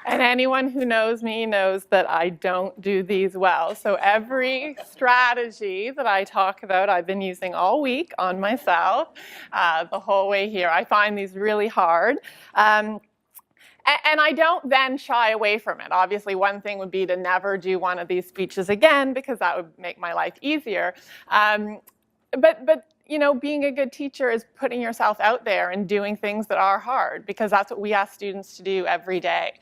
And anyone who knows me knows that I don't do these well. So every strategy that I talk about, I've been using all week on myself, the whole way here. I find these really hard. And I don't then shy away from it. Obviously, one thing would be to never do one of these speeches again, because that would make my life easier. But you know, being a good teacher is putting yourself out there and doing things that are hard, because that's what we ask students to do every day.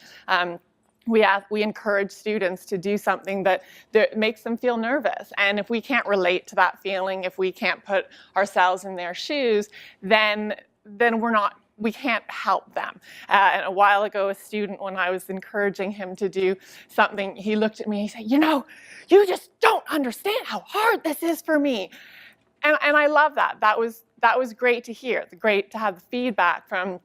We encourage students to do something that makes them feel nervous. And if we can't relate to that feeling, if we can't put ourselves in their shoes, then we can't help them. And a while ago, a student, when I was encouraging him to do something, he looked at me and he said, "You know, you just don't understand how hard this is for me." And I love that. That was great to hear. It's great to have the feedback from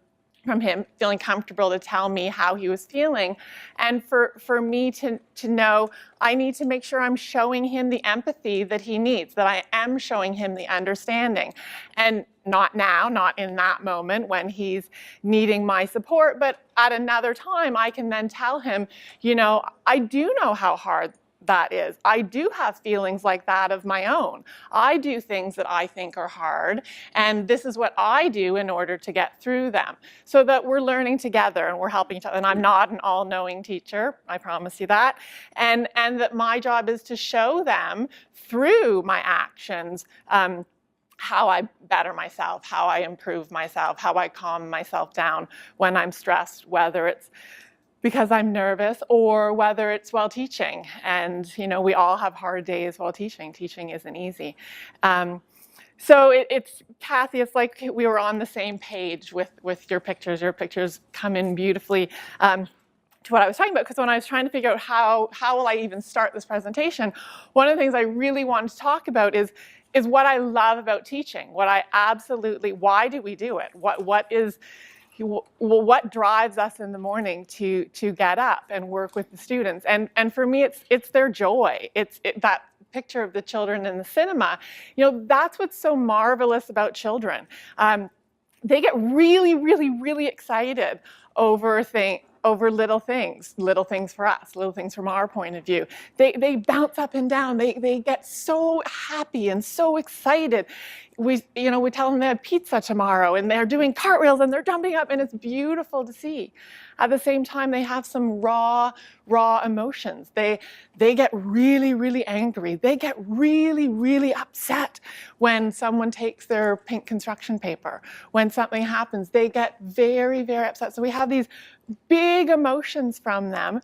him, feeling comfortable to tell me how he was feeling. And for me to know, I need to make sure I'm showing him the empathy that he needs, that I am showing him the understanding. And not now, not in that moment when he's needing my support, but at another time, I can then tell him, you know, I do know how hard that is. I do have feelings like that of my own. I do things that I think are hard, and this is what I do in order to get through them, so that we're learning together and we're helping each other. And I'm not an all-knowing teacher, I promise you that. And that my job is to show them through my actions how I better myself, how I improve myself, how I calm myself down when I'm stressed, whether it's because I'm nervous or whether it's while teaching. And, you know, we all have hard days while teaching. Teaching isn't easy. So it's, Kathy, it's like we were on the same page with your pictures. Your pictures come in beautifully to what I was talking about, because when I was trying to figure out how will I even start this presentation, one of the things I really wanted to talk about is what I love about teaching, why do we do it? What drives us in the morning to get up and work with the students? And for me, it's their joy. That picture of the children in the cinema, you know, that's what's so marvelous about children. They get really, really, really excited over little things for us, little things from our point of view. They bounce up and down. They get so happy and so excited. We tell them they have pizza tomorrow, and they're doing cartwheels and they're jumping up, and it's beautiful to see. At the same time, they have some raw emotions. They get really, really angry. They get really, really upset when someone takes their pink construction paper. When something happens, they get very, very upset. So we have these big emotions from them,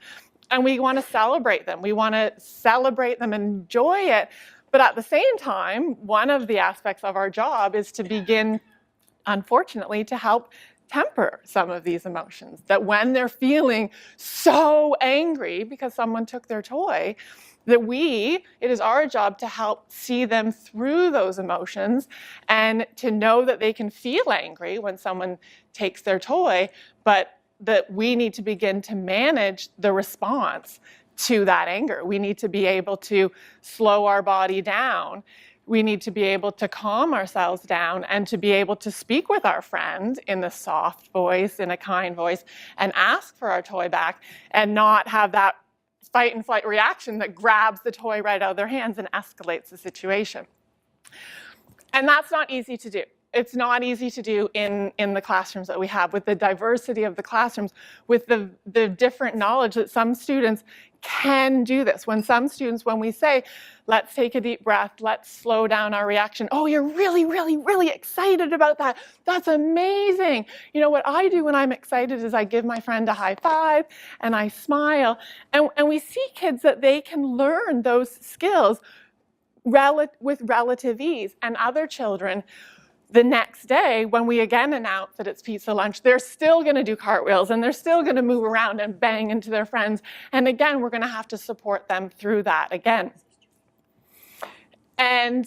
and we want to celebrate them. We want to celebrate them and enjoy it. But at the same time, one of the aspects of our job is to begin, unfortunately, to help temper some of these emotions. That when they're feeling so angry because someone took their toy, that it is our job to help see them through those emotions, and to know that they can feel angry when someone takes their toy, but that we need to begin to manage the response to that anger. We need to be able to slow our body down. We need to be able to calm ourselves down and to be able to speak with our friend in a soft voice, in a kind voice, and ask for our toy back, and not have that fight and flight reaction that grabs the toy right out of their hands and escalates the situation. And that's not easy to do. It's not easy to do in the classrooms that we have, with the diversity of the classrooms, with the different knowledge that some students can do this. When we say, let's take a deep breath, let's slow down our reaction. Oh, you're really, really, really excited about that. That's amazing. You know, what I do when I'm excited is I give my friend a high five and I smile. And we see kids that they can learn those skills with relative ease. And other children, the next day, when we again announce that it's pizza lunch, they're still going to do cartwheels, and they're still going to move around and bang into their friends. And again, we're going to have to support them through that again. And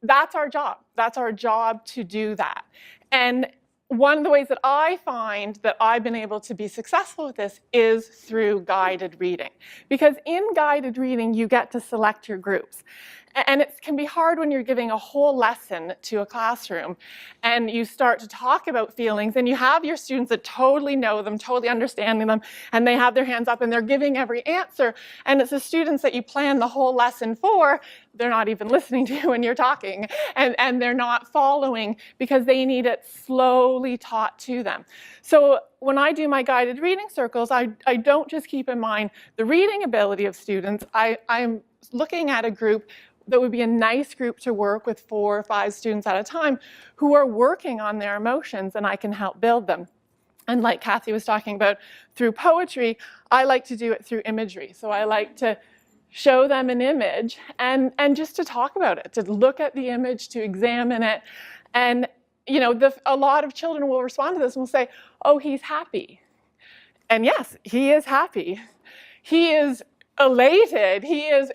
that's our job. That's our job to do that. And one of the ways that I find that I've been able to be successful with this is through guided reading. Because in guided reading, you get to select your groups. And it can be hard when you're giving a whole lesson to a classroom and you start to talk about feelings and you have your students that totally know them, totally understanding them, and they have their hands up and they're giving every answer. And it's the students that you plan the whole lesson for, they're not even listening to you when you're talking, and they're not following because they need it slowly taught to them. So when I do my guided reading circles, I don't just keep in mind the reading ability of students. I'm looking at a group that would be a nice group to work with 4 or 5 students at a time who are working on their emotions, and I can help build them. And like Kathy was talking about, through poetry, I like to do it through imagery. So I like to show them an image and just to talk about it, to look at the image, to examine it. And you know, a lot of children will respond to this and will say, oh, he's happy. And yes, he is happy. He is elated.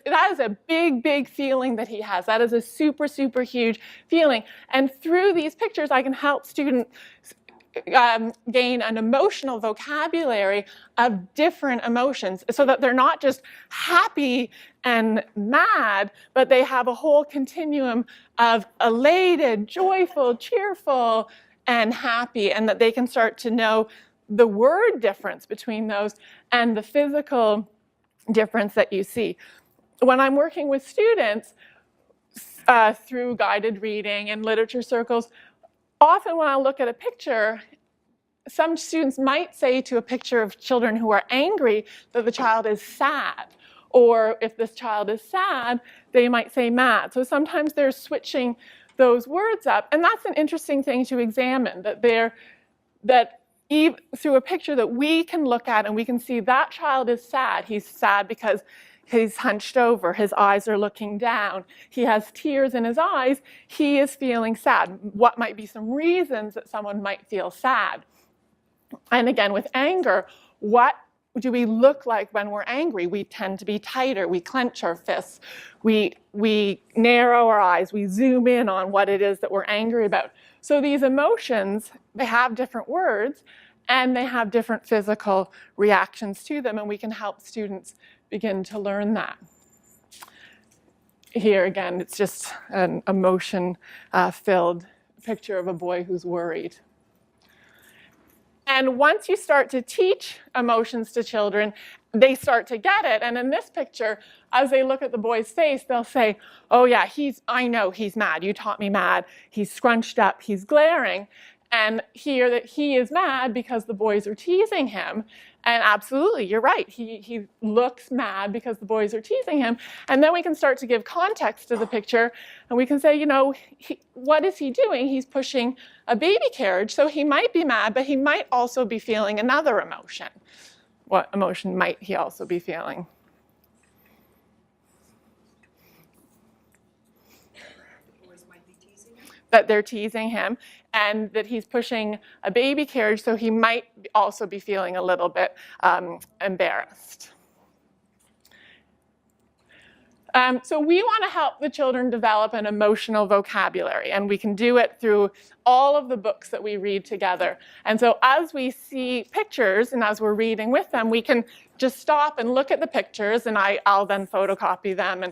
That is a big, big feeling that he has. That is a super, super huge feeling. And through these pictures, I can help students gain an emotional vocabulary of different emotions so that they're not just happy and mad, but they have a whole continuum of elated, joyful, cheerful, and happy, and that they can start to know the word difference between those and the physical difference that you see. When I'm working with students through guided reading and literature circles, often when I look at a picture, some students might say to a picture of children who are angry that the child is sad. Or if this child is sad, they might say mad. So sometimes they're switching those words up. And that's an interesting thing to examine, that through a picture that we can look at and we can see that child is sad. He's sad because he's hunched over, his eyes are looking down, he has tears in his eyes, he is feeling sad. What might be some reasons that someone might feel sad? And again, with anger, what do we look like when we're angry? We tend to be tighter, we clench our fists, we narrow our eyes, we zoom in on what it is that we're angry about. So these emotions, they have different words and they have different physical reactions to them, and we can help students begin to learn that. Here again, it's just an emotion-filled picture of a boy who's worried. And once you start to teach emotions to children, they start to get it. And in this picture, as they look at the boy's face, they'll say, oh yeah, I know he's mad. You taught me mad. He's scrunched up, he's glaring. And hear that he is mad because the boys are teasing him. And absolutely, you're right. He looks mad because the boys are teasing him. And then we can start to give context to the picture. And we can say, you know, what is he doing? He's pushing a baby carriage. So he might be mad, but he might also be feeling another emotion. What emotion might he also be feeling? The boys might be teasing him. That they're teasing him, and that he's pushing a baby carriage, so he might also be feeling a little bit embarrassed. So we want to help the children develop an emotional vocabulary, and we can do it through all of the books that we read together. And so as we see pictures and as we're reading with them, we can just stop and look at the pictures, and I'll then photocopy them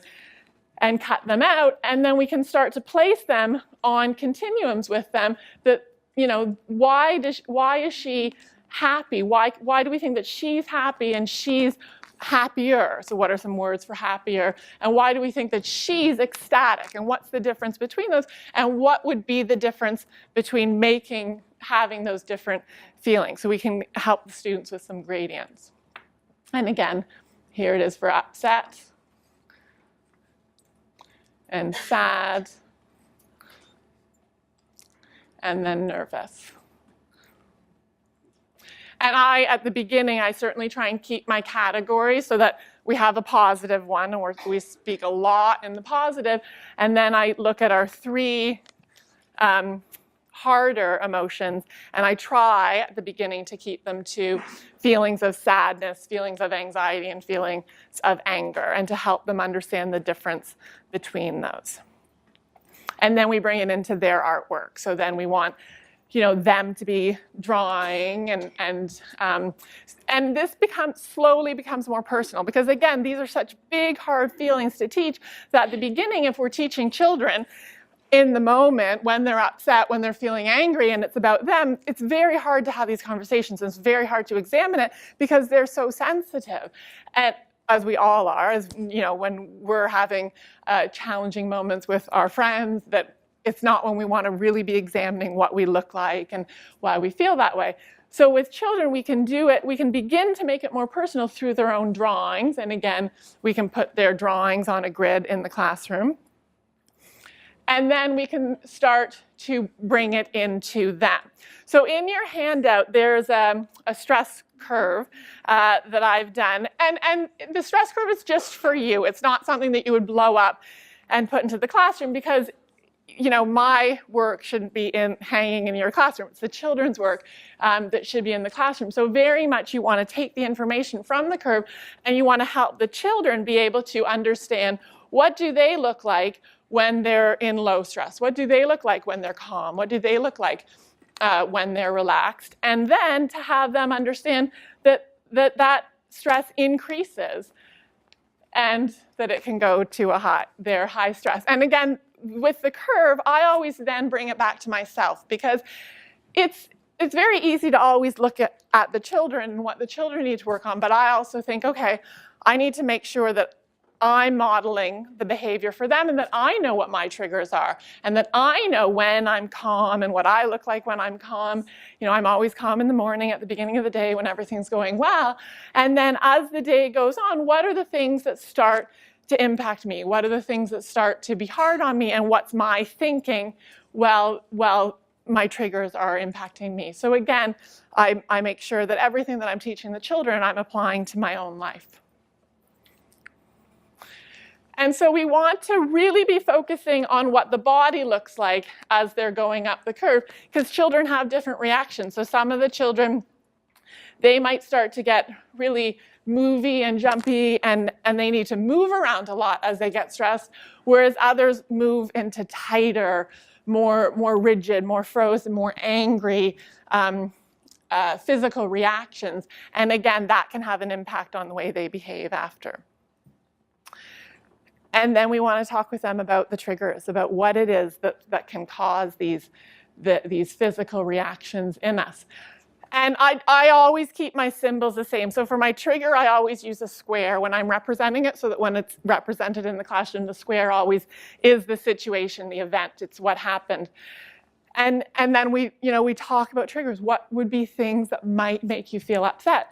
and cut them out, and then we can start to place them on continuums with them. That, you know, why is she happy? Why do we think that she's happy and she's happier? So what are some words for happier? And why do we think that she's ecstatic? And what's the difference between those? And what would be the difference between having those different feelings? So we can help the students with some gradients. And again, here it is for upset and sad, and then nervous. And at the beginning, I certainly try and keep my categories so that we have a positive one, and we speak a lot in the positive, and then I look at our 3 harder emotions, and I try at the beginning to keep them to feelings of sadness, feelings of anxiety, and feelings of anger, and to help them understand the difference between those. And then we bring it into their artwork. So then we want them to be drawing, and this slowly becomes more personal, because again, these are such big, hard feelings to teach that at the beginning, if we're teaching children in the moment when they're upset, when they're feeling angry and it's about them, it's very hard to have these conversations, and it's very hard to examine it because they're so sensitive. And as we all are, as when we're having challenging moments with our friends, that it's not when we want to really be examining what we look like and why we feel that way. So with children, we can do it, we can begin to make it more personal through their own drawings. And again, we can put their drawings on a grid in the classroom. And then we can start to bring it into them. So in your handout, there's a stress curve that I've done. And the stress curve is just for you. It's not something that you would blow up and put into the classroom, because my work shouldn't be hanging in your classroom. It's the children's work that should be in the classroom. So very much you want to take the information from the curve, and you want to help the children be able to understand, what do they look like when they're in low stress? What do they look like when they're calm? What do they look like when they're relaxed? And then to have them understand that stress increases, and that it can go to their high stress. And again, with the curve, I always then bring it back to myself, because it's very easy to always look at the children and what the children need to work on. But I also think, okay, I need to make sure that I'm modeling the behavior for them, and that I know what my triggers are, and that I know when I'm calm and what I look like when I'm calm. I'm always calm in the morning at the beginning of the day when everything's going well. And then as the day goes on, what are the things that start to impact me? What are the things that start to be hard on me? And what's my thinking? Well, my triggers are impacting me. So again, I make sure that everything that I'm teaching the children, I'm applying to my own life. And so we want to really be focusing on what the body looks like as they're going up the curve, because children have different reactions. So some of the children, they might start to get really movey and jumpy, and they need to move around a lot as they get stressed, whereas others move into tighter, more rigid, more frozen, more angry physical reactions. And again, that can have an impact on the way they behave after. And then we want to talk with them about the triggers, about what it is that can cause these physical reactions in us. And I always keep my symbols the same. So for my trigger, I always use a square when I'm representing it, so that when it's represented in the classroom, the square always is the situation, the event, it's what happened. And then we talk about triggers. What would be things that might make you feel upset?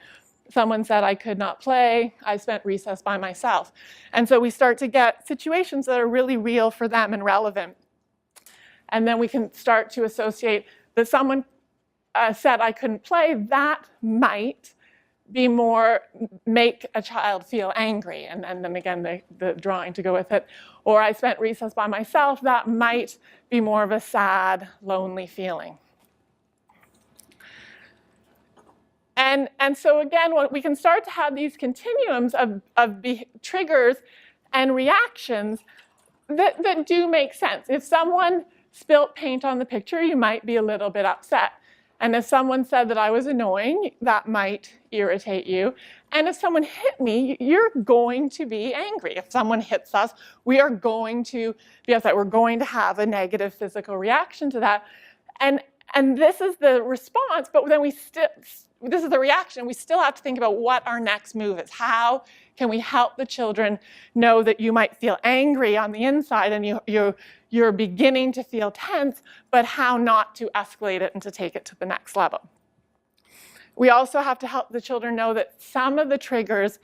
Someone said, I could not play. I spent recess by myself. And so we start to get situations that are really real for them and relevant. And then we can start to associate that someone said I couldn't play. That might be make a child feel angry. And then again, the drawing to go with it. Or I spent recess by myself. That might be more of a sad, lonely feeling. And so again, we can start to have these continuums of triggers and reactions that do make sense. If someone spilt paint on the picture, you might be a little bit upset. And if someone said that I was annoying, that might irritate you. And if someone hit me, you're going to be angry. If someone hits us, we are going to be upset. We're going to have a negative physical reaction to that. And this is the response, but then this is the reaction. We still have to think about what our next move is. How can we help the children know that you might feel angry on the inside and you're beginning to feel tense, but how not to escalate it and to take it to the next level. We also have to help the children know that some of the triggers,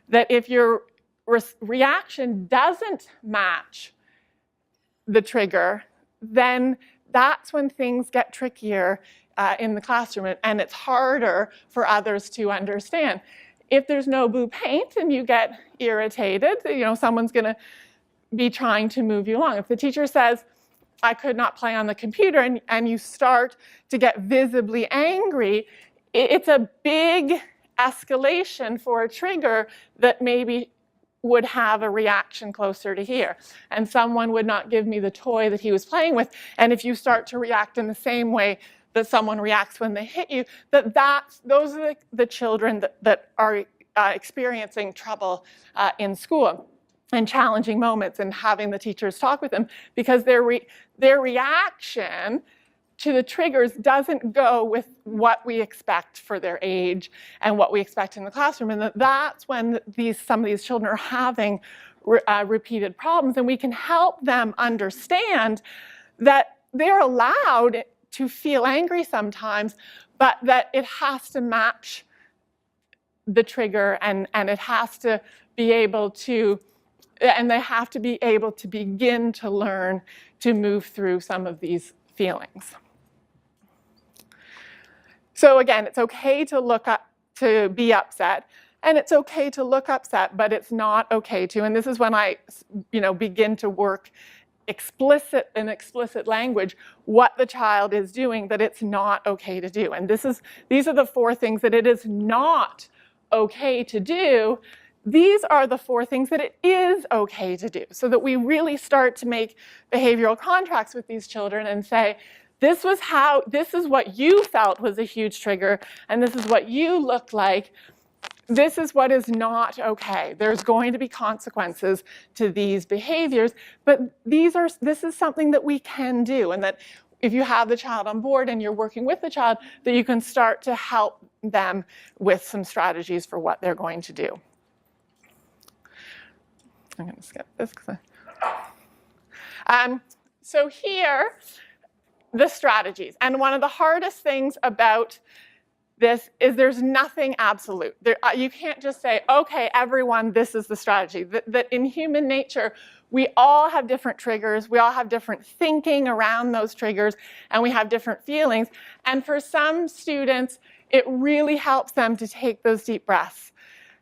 that if your reaction doesn't match the trigger, then that's when things get trickier in the classroom, and it's harder for others to understand. If there's no blue paint and you get irritated, someone's going to be trying to move you along. If the teacher says, I could not play on the computer, and you start to get visibly angry, it's a big escalation for a trigger that maybe would have a reaction closer to here. And someone would not give me the toy that he was playing with. And if you start to react in the same way that someone reacts when they hit you, those are the children that are experiencing trouble in school and challenging moments, and having the teachers talk with them, because their reaction to the triggers doesn't go with what we expect for their age and what we expect in the classroom. And that's when some of these children are having repeated problems, and we can help them understand that they're allowed to feel angry sometimes, but that it has to match the trigger, and it has to be able to, and they have to be able to begin to learn to move through some of these feelings. So again, it's okay to be upset, and it's okay to look upset, but it's not okay to, and this is when I, begin to work in explicit language what the child is doing that it's not okay to do. And these are the 4 things that it is not okay to do. These are the 4 things that it is okay to do, so that we really start to make behavioral contracts with these children and say, this is what you felt was a huge trigger, and this is what you looked like. This is what is not okay. There's going to be consequences to these behaviors, but this is something that we can do, and that if you have the child on board and you're working with the child, that you can start to help them with some strategies for what they're going to do. I'm going to skip this. So here, the strategies. And one of the hardest things about this is there's nothing absolute. You can't just say, okay, everyone, this is the strategy. That in human nature, we all have different triggers. We all have different thinking around those triggers, and we have different feelings. And for some students, it really helps them to take those deep breaths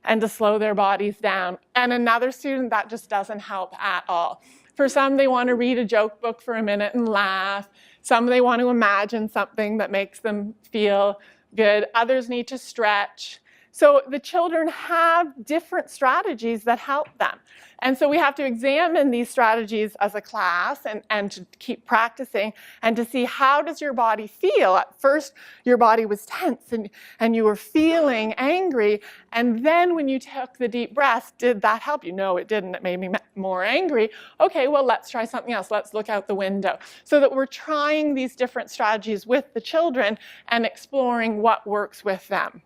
and to slow their bodies down. And another student, that just doesn't help at all. For some, they want to read a joke book for a minute and laugh. Some, they want to imagine something that makes them feel good. Others need to stretch. So the children have different strategies that help them. And so we have to examine these strategies as a class and to keep practicing and to see, how does your body feel? At first, your body was tense and you were feeling angry. And then when you took the deep breath, did that help you? No, it didn't. It made me more angry. Okay, well, let's try something else. Let's look out the window. So that we're trying these different strategies with the children and exploring what works with them.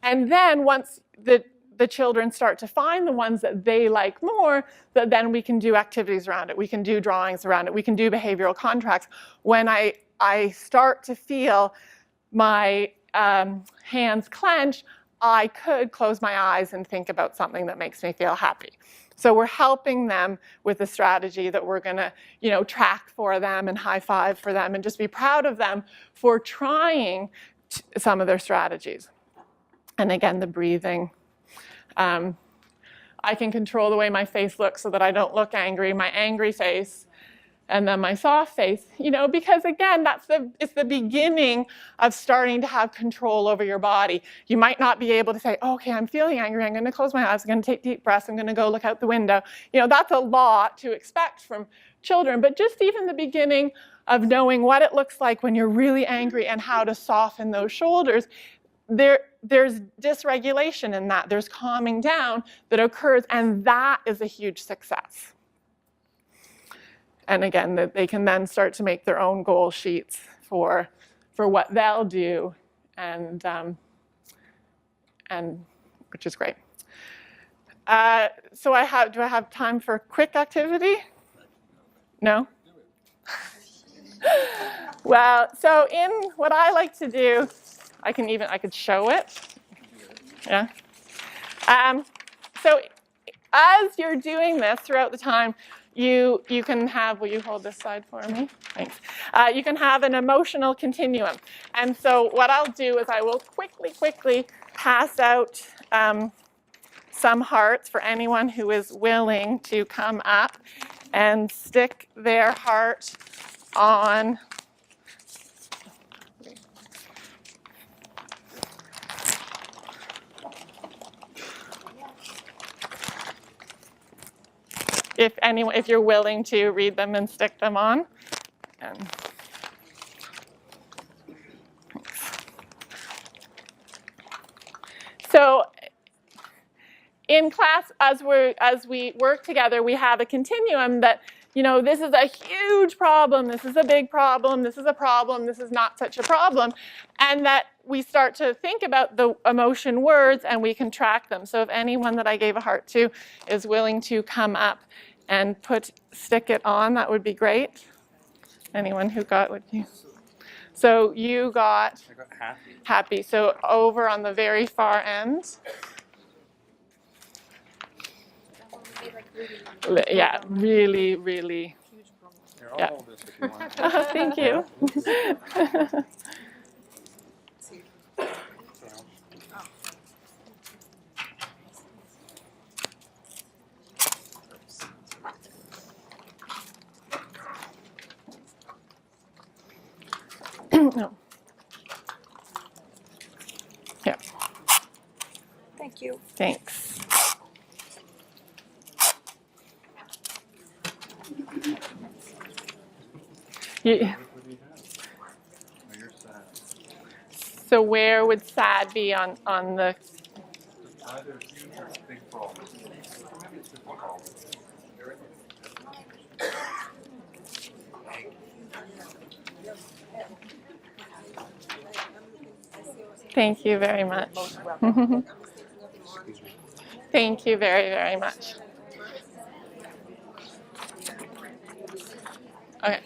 And then once the children start to find the ones that they like more, that then we can do activities around it. We can do drawings around it. We can do behavioral contracts. When I start to feel my hands clench, I could close my eyes and think about something that makes me feel happy. So we're helping them with a strategy that we're going to, track for them and high five for them and just be proud of them for trying some of their strategies. And again, the breathing. I can control the way my face looks so that I don't look angry, my angry face, and then my soft face, because again, it's the beginning of starting to have control over your body. You might not be able to say, okay, I'm feeling angry, I'm going to close my eyes, I'm going to take deep breaths, I'm going to go look out the window. That's a lot to expect from children, but just even the beginning of knowing what it looks like when you're really angry and how to soften those shoulders, there's dysregulation in that. There's calming down that occurs, and that is a huge success. And again, that they can then start to make their own goal sheets for what they'll do, and which is great. So do I have time for a quick activity? No? Well, so in what I like to do, I could show it. Yeah. So as you're doing this throughout the time, you can have, will you hold this side for me? Thanks. You can have an emotional continuum. And so what I'll do is I will quickly pass out some hearts for anyone who is willing to come up and stick their heart on. If you're willing to read them and stick them on. So in class, as we work together, we have a continuum that, this is a huge problem, this is a big problem, this is a problem, this is not such a problem, and that we start to think about the emotion words and we can track them. So if anyone that I gave a heart to is willing to come up and stick it on, that would be great. Anyone who got what you... So you got... I got happy. Happy. So over on the very far end. Yeah, really, really. Here, I'll Yeah. hold this if you want. Thank you. No. Yeah. Thank you. Thanks. Yeah. Oh, you're sad. So where would sad be on the... Either huge or big problem. Maybe it's just a problem. Thank you very much. Thank you very, very much. Okay.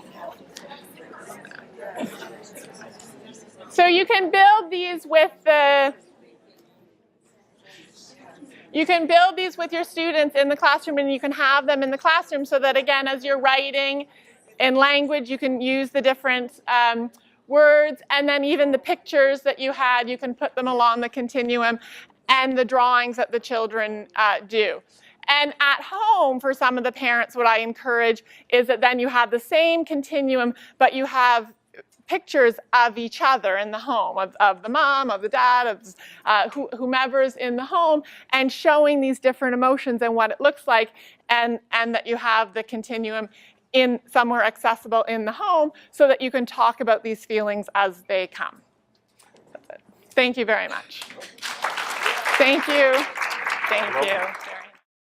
So you can build these with your students in the classroom, and you can have them in the classroom so that, again, as you're writing in language, you can use the different words, and then even the pictures that you had, you can put them along the continuum, and the drawings that the children do. And at home, for some of the parents, what I encourage is that then you have the same continuum, but you have pictures of each other in the home, of the mom, of the dad, of whomever's in the home, and showing these different emotions and what it looks like, and that you have the continuum in somewhere accessible in the home so that you can talk about these feelings as they come. That's it. Thank you very much. Thank you. Thank you.